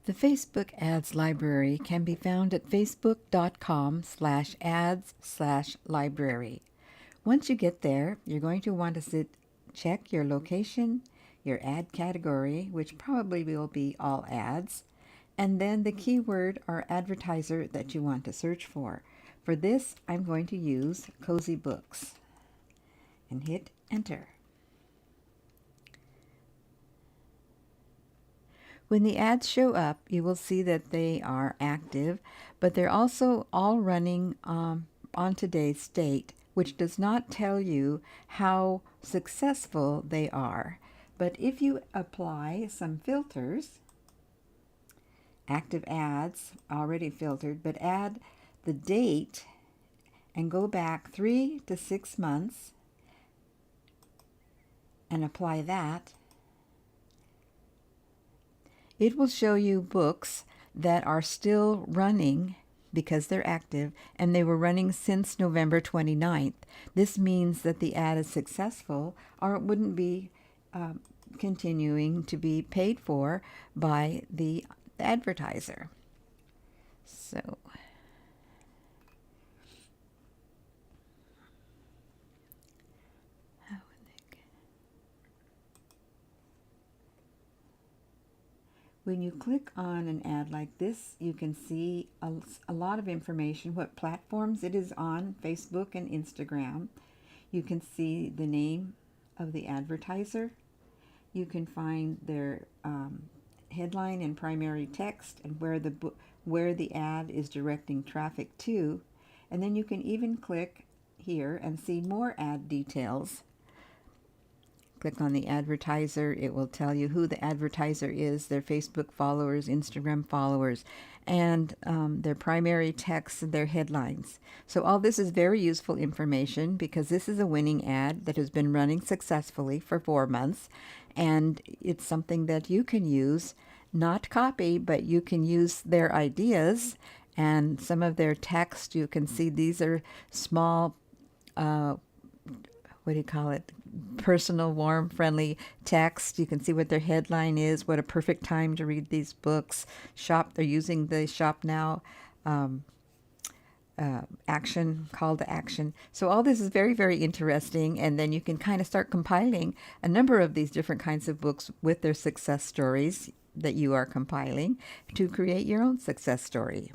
The Facebook Ads Library can be found at facebook.com/ads/library. Once you get there, you're going to want to check your location, your ad category, which probably will be all ads, and then the keyword or advertiser that you want to search for. For this, I'm going to use Cozy Books and hit enter. When the ads show up, you will see that they are active, but they're also all running on today's date, which does not tell you how successful they are. But if you apply some filters, active ads already filtered, but add the date and go back 3 to 6 months and apply that, it will show you books that are still running because they're active, and they were running since November 29th. This means that the ad is successful, or it wouldn't be continuing to be paid for by the advertiser. So when you click on an ad like this, you can see a lot of information, what platforms it is on, Facebook and Instagram. You can see the name of the advertiser. You can find their headline and primary text and where the ad is directing traffic to. And then you can even click here and see more ad details. Click on the advertiser. It will tell you who the advertiser is, their Facebook followers, Instagram followers, and their primary text and their headlines. So all this is very useful information because this is a winning ad that has been running successfully for 4 months, and it's something that you can use, not copy, but you can use their ideas and some of their text. You can see these are small what do you call it, personal, warm, friendly text. You can see what their headline is, what a perfect time to read these books. They're using the shop now action, call to action. So all this is very, very interesting, and then you can kind of start compiling a number of these different kinds of books with their success stories that you are compiling to create your own success story.